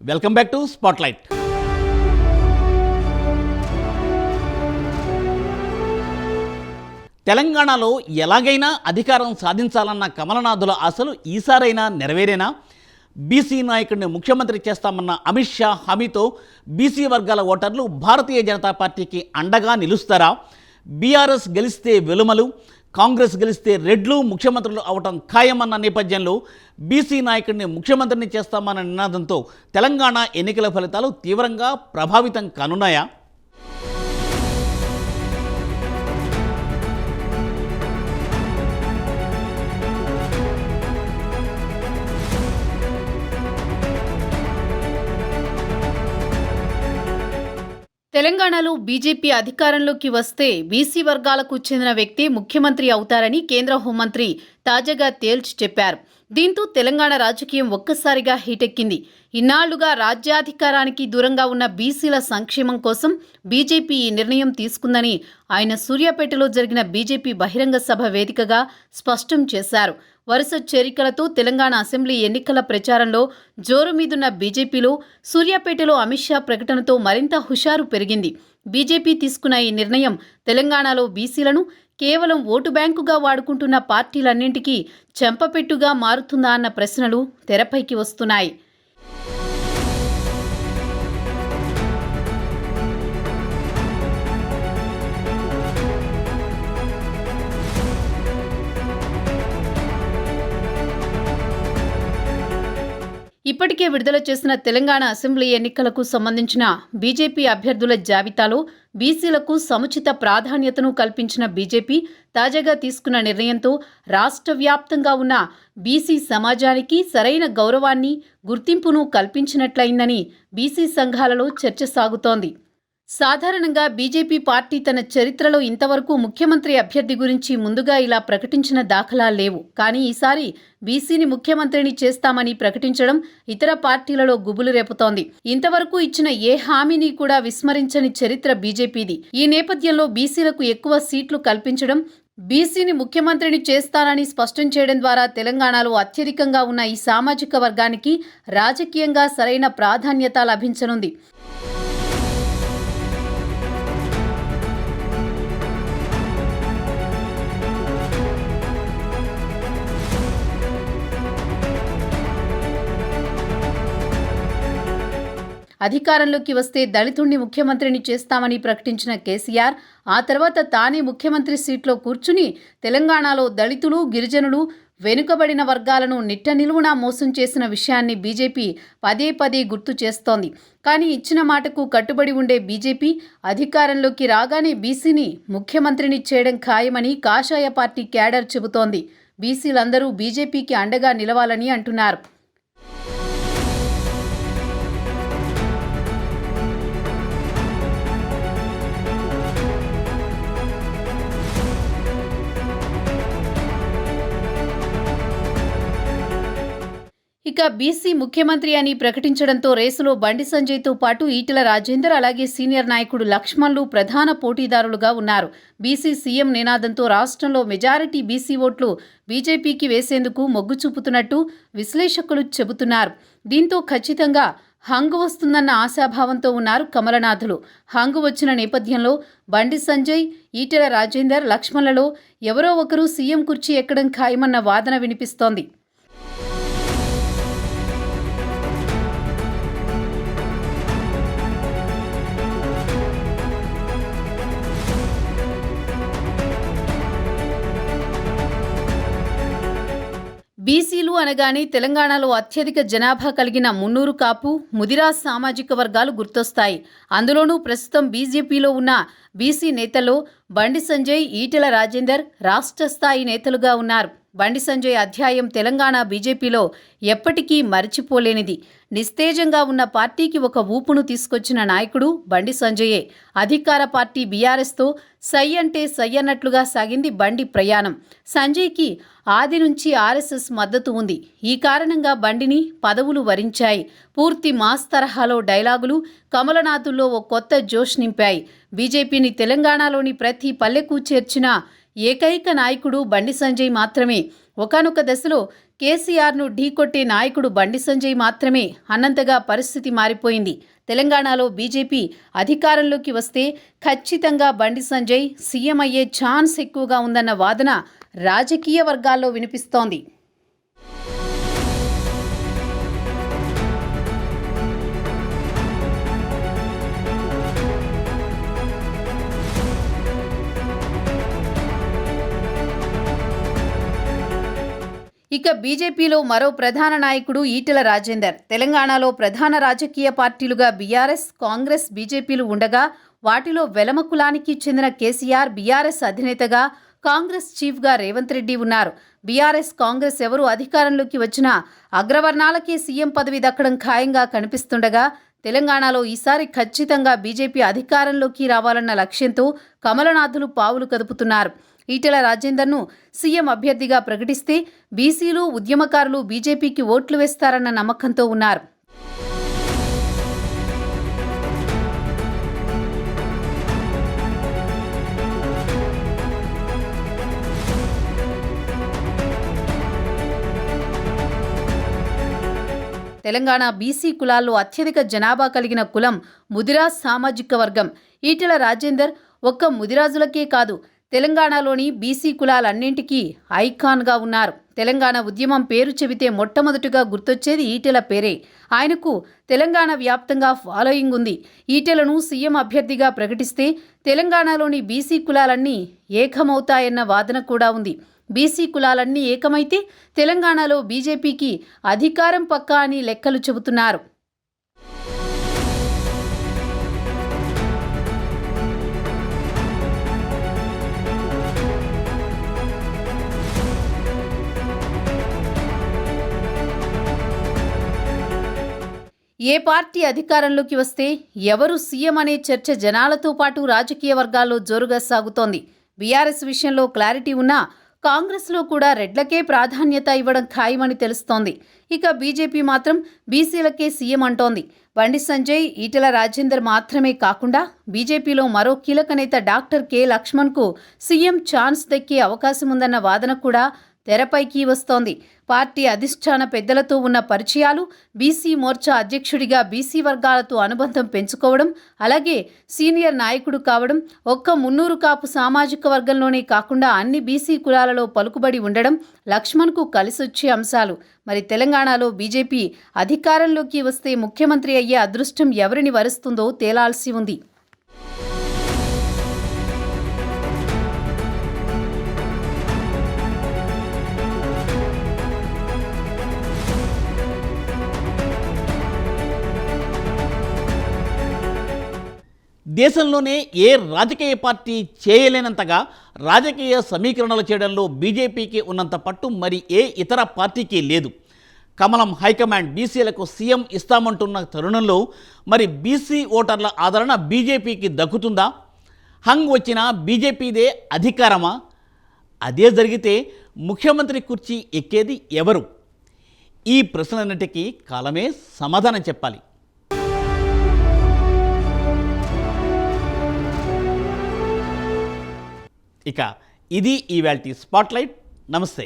Welcome back to spotlight. తెలంగాణలో ఎలాగైనా అధికారం సాధించాలన్న కమలనాథుల ఆశలు ఈసారైనా నెరవేరేనా? బీసీ నాయకుడిని ముఖ్యమంత్రి చేస్తామన్న అమిత్ షా హామీతో బీసీ వర్గాల ఓటర్లు భారతీయ జనతా పార్టీకి అండగా నిలుస్తారా? బీఆర్ఎస్ గెలిస్తే వెలుమలు, కాంగ్రెస్ గెలిస్తే రెడ్లు ముఖ్యమంత్రులు అవటం ఖాయమన్న నేపథ్యంలో బీసీ నాయకుడిని ముఖ్యమంత్రిని చేస్తామన్న నినాదంతో తెలంగాణ ఎన్నికల ఫలితాలు తీవ్రంగా ప్రభావితం కానున్నాయా? తెలంగాణలో బీజేపీ అధికారంలోకి వస్తే బీసీ వర్గాలకు చెందిన వ్యక్తి ముఖ్యమంత్రి అవుతారని కేంద్ర హోంమంత్రి తాజాగా తేల్చి చెప్పారు. దీంతో తెలంగాణ రాజకీయం ఒక్కసారిగా హీటెక్కింది. ఇన్నాళ్లుగా రాజ్యాధికారానికి దూరంగా ఉన్న బీసీల సంక్షేమం కోసం బీజేపీ ఈ నిర్ణయం తీసుకుందని ఆయన సూర్యాపేటలో జరిగిన బీజేపీ బహిరంగ సభ వేదికగా స్పష్టం చేశారు. వరుస చేరికలతో తెలంగాణ అసెంబ్లీ ఎన్నికల ప్రచారంలో జోరు మీదున్న బీజేపీలో సూర్యాపేటలో అమిత్ షా ప్రకటనతో మరింత హుషారు పెరిగింది. బీజేపీ తీసుకున్న ఈ నిర్ణయం తెలంగాణలో బీసీలను కేవలం ఓటు బ్యాంకుగా వాడుకుంటున్న పార్టీలన్నింటికీ చెంపపెట్టుగా మారుతుందా అన్న ప్రశ్నలు తెరపైకి వస్తున్నాయి. ఇప్పటికే విడుదల చేసిన తెలంగాణ అసెంబ్లీ ఎన్నికలకు సంబంధించిన బీజేపీ అభ్యర్థుల జాబితాలో బీసీలకు సముచిత ప్రాధాన్యతను కల్పించిన బీజేపీ తాజాగా తీసుకున్న నిర్ణయంతో రాష్ట్ర వ్యాప్తంగా ఉన్న బీసీ సమాజానికి సరైన గౌరవాన్ని, గుర్తింపును కల్పించినట్లయిందని బీసీ సంఘాలలో చర్చ సాగుతోంది. సాధారణంగా బీజేపీ పార్టీ తన చరిత్రలో ఇంతవరకు ముఖ్యమంత్రి అభ్యర్థి గురించి ముందుగా ఇలా ప్రకటించిన దాఖలాలు లేవు. కానీ ఈసారి బీసీని ముఖ్యమంత్రిని చేస్తామని ప్రకటించడం ఇతర పార్టీలలో గుబులు రేపుతోంది. ఇంతవరకు ఇచ్చిన ఏ హామీని కూడా విస్మరించని చరిత్ర బీజేపీది. ఈ నేపథ్యంలో బీసీలకు ఎక్కువ సీట్లు కల్పించడం, బీసీని ముఖ్యమంత్రిని చేస్తానని స్పష్టం చేయడం ద్వారా తెలంగాణలో అత్యధికంగా ఉన్న ఈ సామాజిక వర్గానికి రాజకీయంగా సరైన ప్రాధాన్యత లభించనుంది. అధికారంలోకి వస్తే దళితుణ్ణి ముఖ్యమంత్రిని చేస్తామని ప్రకటించిన కేసీఆర్ ఆ తర్వాత తానే ముఖ్యమంత్రి సీట్లో కూర్చుని తెలంగాణలో దళితులు, గిరిజనులు, వెనుకబడిన వర్గాలను నిట్ట నిలువునా మోసం చేసిన విషయాన్ని బీజేపీ పదే పదే గుర్తు చేస్తోంది. కానీ ఇచ్చిన మాటకు కట్టుబడి ఉండే బీజేపీ అధికారంలోకి రాగానే బీసీని ముఖ్యమంత్రిని చేయడం ఖాయమని కాషాయ పార్టీ క్యాడర్ చెబుతోంది. బీసీలందరూ బీజేపీకి అండగా నిలవాలని అంటున్నారు. ఇక బీసీ ముఖ్యమంత్రి అని ప్రకటించడంతో రేసులో బండి సంజయ్తో పాటు ఈటెల రాజేందర్, అలాగే సీనియర్ నాయకుడు లక్ష్మణ్లు ప్రధాన పోటీదారులుగా ఉన్నారు. బీసీ సీఎం నినాదంతో రాష్ట్రంలో మెజారిటీ బీసీ ఓట్లు బీజేపీకి వేసేందుకు మొగ్గు చూపుతున్నట్టు విశ్లేషకులు చెబుతున్నారు. దీంతో ఖచ్చితంగా హంగు వస్తుందన్న ఆశాభావంతో ఉన్నారు కమలనాథులు. హంగు వచ్చిన నేపథ్యంలో బండి సంజయ్, ఈటెల రాజేందర్, లక్ష్మణ్లలో ఎవరో ఒకరు సీఎం కుర్చీ ఎక్కడం ఖాయమన్న వాదన వినిపిస్తోంది. బీసీలు అనగానే తెలంగాణలో అత్యధిక జనాభా కలిగిన మున్నూరు కాపు, ముదిరాజ్ సామాజిక వర్గాలు గుర్తొస్తాయి. అందులోనూ ప్రస్తుతం బీజేపీలో ఉన్న బీసీ నేతల్లో బండి సంజయ్, ఈటెల రాజేందర్ రాష్ట్ర స్థాయి నేతలుగా ఉన్నారు. బండి సంజయ్ అధ్యాయం తెలంగాణ బీజేపీలో ఎప్పటికీ మరిచిపోలేనిది. నిస్తేజంగా ఉన్న పార్టీకి ఒక ఊపును తీసుకొచ్చిన నాయకుడు బండి సంజయే. అధికార పార్టీ బీఆర్ఎస్తో సై అంటే సై అన్నట్లుగా సాగింది బండి ప్రయాణం. సంజయ్కి ఆది నుంచి ఆర్ఎస్ఎస్ మద్దతు ఉంది. ఈ కారణంగా బండిని పదవులు వరించాయి. పూర్తి మాస్ తరహాలో డైలాగులు కమలనాథుల్లో ఓ కొత్త జోష్ నింపాయి. బీజేపీని తెలంగాణలోని ప్రతి పల్లెకు చేర్చిన ఏకైక నాయకుడు బండి సంజయ్ మాత్రమే. ఒకానొక దశలో కేసీఆర్ను ఢీకొట్టే నాయకుడు బండి సంజయ్ మాత్రమే అన్నంతగా పరిస్థితి మారిపోయింది. తెలంగాణలో బీజేపీ అధికారంలోకి వస్తే ఖచ్చితంగా బండి సంజయ్ సీఎం అయ్యే ఛాన్స్ ఎక్కువగా ఉందన్న వాదన రాజకీయ వర్గాల్లో వినిపిస్తోంది. ఇక బీజేపీలో మరో ప్రధాన నాయకుడు ఈటెల రాజేందర్. తెలంగాణలో ప్రధాన రాజకీయ పార్టీలుగా బీఆర్ఎస్, కాంగ్రెస్, బీజేపీలు ఉండగా వాటిలో వెలమ కులానికి చెందిన కేసీఆర్ బీఆర్ఎస్ అధినేతగా, కాంగ్రెస్ చీఫ్గా రేవంత్ రెడ్డి ఉన్నారు. బీఆర్ఎస్, కాంగ్రెస్ ఎవరు అధికారంలోకి వచ్చినా అగ్రవర్ణాలకే సీఎం పదవి దక్కడం ఖాయంగా కనిపిస్తుండగా తెలంగాణలో ఈసారి ఖచ్చితంగా బీజేపీ అధికారంలోకి రావాలన్న లక్ష్యంతో కమలనాథులు పావులు కదుపుతున్నారు. ఈటెల రాజేందర్ను సీఎం అభ్యర్థిగా ప్రకటిస్తే బీసీలు, ఉద్యమకారులు బీజేపీకి ఓట్లు వేస్తారన్న నమ్మకంతో ఉన్నారు. తెలంగాణ బీసీ కులాల్లో అత్యధిక జనాభా కలిగిన కులం ముదిరాజ్ సామాజిక వర్గం. ఈటెల రాజేందర్ ఒక్క ముదిరాజులకే కాదు, తెలంగాణలోని బీసీ కులాలన్నింటికీ ఐకాన్గా ఉన్నారు. తెలంగాణ ఉద్యమం పేరు చెబితే మొట్టమొదటిగా గుర్తొచ్చేది ఈటెల పేరే. ఆయనకు తెలంగాణ వ్యాప్తంగా ఫాలోయింగ్ ఉంది. ఈటెలను సీఎం అభ్యర్థిగా ప్రకటిస్తే తెలంగాణలోని బీసీ కులాలన్నీ ఏకమవుతాయన్న వాదన కూడా ఉంది. బీసీ కులాలన్నీ ఏకమైతే తెలంగాణలో బీజేపీకి అధికారం పక్కా అని లెక్కలు చెబుతున్నారు. ఏ పార్టీ అధికారంలోకి వస్తే ఎవరు సీఎం అనే చర్చ జనాలతో పాటు రాజకీయ వర్గాల్లో జోరుగా సాగుతోంది. బీఆర్ఎస్ విషయంలో క్లారిటీ ఉన్నా కాంగ్రెస్లో కూడా రెడ్లకే ప్రాధాన్యత ఇవ్వడం ఖాయమని తెలుస్తోంది. ఇక బీజేపీ మాత్రం బీసీలకే సీఎం అంటోంది. బండి సంజయ్, ఈటెల రాజేందర్ మాత్రమే కాకుండా బీజేపీలో మరో కీలక నేత డాక్టర్ కె లక్ష్మణ్కు సీఎం ఛాన్స్ దక్కే అవకాశం ఉందన్న వాదన కూడా తెరపైకి వస్తోంది. పార్టీ అధిష్టాన పెద్దలతో ఉన్న పరిచయాలు, బీసీ మోర్చా అధ్యక్షుడిగా బీసీ వర్గాలతో అనుబంధం పెంచుకోవడం, అలాగే సీనియర్ నాయకుడు కావడం, ఒక్క మున్నూరు కాపు సామాజిక వర్గంలోనే కాకుండా అన్ని బీసీ కులాలలో పలుకుబడి ఉండడం లక్ష్మణ్కు కలిసొచ్చే అంశాలు. మరి తెలంగాణలో బీజేపీ అధికారంలోకి వస్తే ముఖ్యమంత్రి అయ్యే అదృష్టం ఎవరిని వరిస్తుందో తేలాల్సి ఉంది. దేశంలోనే ఏ రాజకీయ పార్టీ చేయలేనంతగా రాజకీయ సమీకరణలు చేయడంలో బీజేపీకి ఉన్నంత పట్టు మరి ఏ ఇతర పార్టీకి లేదు. కమలం హైకమాండ్ బీసీలకు సీఎం ఇస్తామంటున్న తరుణంలో మరి బీసీ ఓటర్ల ఆదరణ బీజేపీకి దక్కుతుందా? హంగ్ వచ్చిన బీజేపీదే అధికారమా? అదే జరిగితే ముఖ్యమంత్రి కుర్చీ ఎక్కేది ఎవరు? ఈ ప్రశ్నలన్నిటికీ కాలమే సమాధానం చెప్పాలి. ఇక ఇది ఇవాల్టి స్పాట్లైట్. నమస్తే.